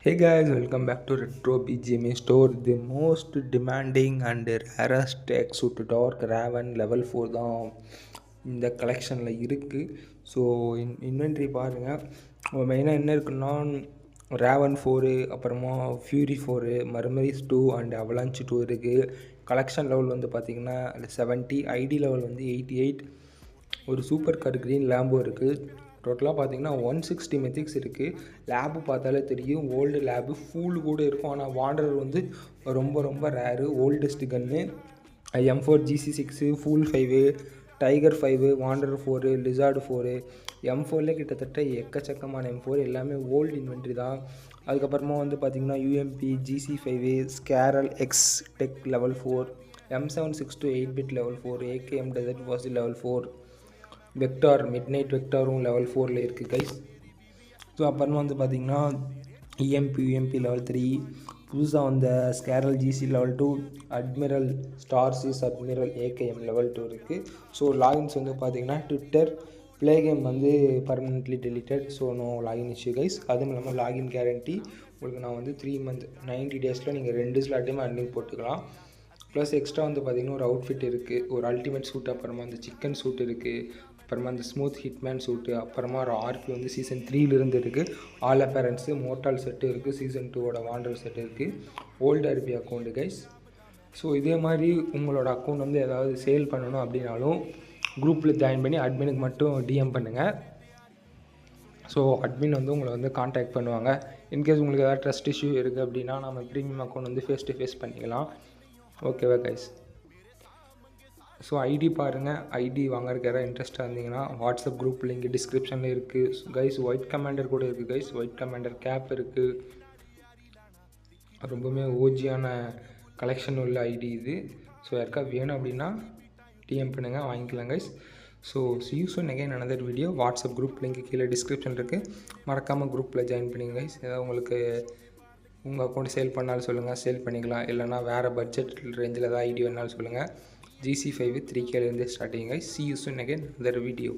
Hey guys, welcome back to Retro BGMA Store. The most demanding and rarest exotic dark Raven level 4 தான் இந்த கலெக்ஷனில் இருக்குது. So inventory பாருங்கள். மெயினாக என்ன இருக்குன்னா ரேவன் 4 அப்புறமா ஃபியூரி 4 மர்மரிஸ் 2 அண்ட் அவலான்ச் 2 இருக்குது. கலெக்ஷன் லெவல் வந்து பார்த்திங்கன்னா 70, ஐடி லெவல் வந்து 88. ஒரு சூப்பர் கார் க்ரீன் லேம்போ இருக்குது. டோட்டலாக பார்த்தீங்கன்னா 160 மெத்திக்ஸ் இருக்குது. லேபு பார்த்தாலே தெரியும், ஓல்டு லேபு ஃபூல் கூட இருக்கும். ஆனால் வாண்டர் வந்து ரொம்ப ரொம்ப rare. Oldest gun M4 GC6 ஃபூல் 5 டைகர் 5 வாண்டர் 4 லிசார்டு 4 M4லே கிட்டத்தட்ட எக்கச்சக்கமான M4 எல்லாமே ஓல்டு இன்வென்ட்ரி தான். அதுக்கப்புறமா வந்து பார்த்திங்கன்னா UMP GC5 Scar L X tech level 4 M762 8-bit level 4 AKM desert வாசி லெவல் 4 வெக்டார் மிட் வெக்டாரும் லெவல் 4ல் இருக்குது கைஸ். ஸோ அப்புறமா வந்து பார்த்திங்கன்னா UMP லெவல் 3 புதுசாக வந்த ஸ்கேரல் GC லெவல் 2 அட்மிரல் ஸ்டார்சிஸ் அட்மிரல் AKM லெவல் 2 இருக்குது. ஸோ லாகின்ஸ் வந்து பார்த்திங்கன்னா ட்விட்டர் ப்ளே கேம் வந்து permanently deleted. So no login issue guys. அதுவும் இல்லாமல் லாகின் கேரண்டி உங்களுக்கு நான் வந்து 3 மந்த் 90 டேஸில் நீங்கள் 2 ஸ்லாட்டையுமே அட்மிட் போட்டுக்கலாம். ப்ளஸ் எக்ஸ்ட்ரா வந்து பார்த்திங்கன்னா ஒரு அவுட்ஃபிட் இருக்குது, ஒரு அல்டிமேட் சூட், அப்புறமா அந்த சிக்கன் சூட் இருக்குது, அப்புறமா அந்த ஸ்மூத் ஹிட்மேன் சூட்டு, அப்புறமா ஒரு ஆர்பி வந்து சீசன் 3லேருந்து இருக்குது. ஆல் அப்பேரன்ஸு மோட்டால் செட்டு இருக்குது, சீசன் 2வோட வாண்டர் செட்டு இருக்குது. Old RP account guys. So இதே மாதிரி உங்களோட அக்கௌண்ட் வந்து ஏதாவது சேல் பண்ணணும் அப்படின்னாலும் குரூப்பில் ஜாயின் பண்ணி அட்மினுக்கு மட்டும் DM பண்ணுங்கள். ஸோ அட்மின் வந்து உங்களை வந்து காண்டாக்ட் பண்ணுவாங்க. இன்கேஸ் உங்களுக்கு ஏதாவது ட்ரஸ்ட் இஷ்யூ இருக்குது அப்படின்னா நம்ம ப்ரீமியம் அக்கௌண்ட் வந்து ஃபேஸ் டு ஃபேஸ் பண்ணிக்கலாம். ஓகேவா கைஸ்? ஸோ ஐடி பாருங்கள். ஐடி வாங்குறதுக்கு யாராவது இன்ட்ரெஸ்ட்டாக இருந்தீங்கன்னா வாட்ஸ்அப் குரூப் லிங்க் டிஸ்கிரிப்ஷனில் இருக்குது கைஸ். ஒயிட் கமாண்டர் கூட இருக்குது கைஸ். ஒயிட் கமாண்டர் கேப் இருக்குது. ரொம்பவுமே ஓஜியான கலெக்ஷன் உள்ள ஐடி இது. ஸோ யாருக்கா வேணும் அப்படின்னா DM பண்ணுங்கள், வாங்கிக்கலாம் guys. So see you soon again another video. WhatsApp group link கீழே டிஸ்கிரிப்ஷன் இருக்குது, மறக்காமல் குரூப்பில் ஜாயின் பண்ணிங்க கைஸ். ஏதாவது உங்களுக்கு உங்கள் அக்கௌண்ட் சேல் பண்ணாலும் சொல்லுங்கள், சேல் பண்ணிக்கலாம். இல்லைனா வேறு பட்ஜெட் ரேஞ்சில் ஏதாவது ஐடி வேணாலும் சொல்லுங்கள். GC5 3Kலேருந்து starting guys. see you soon again another video.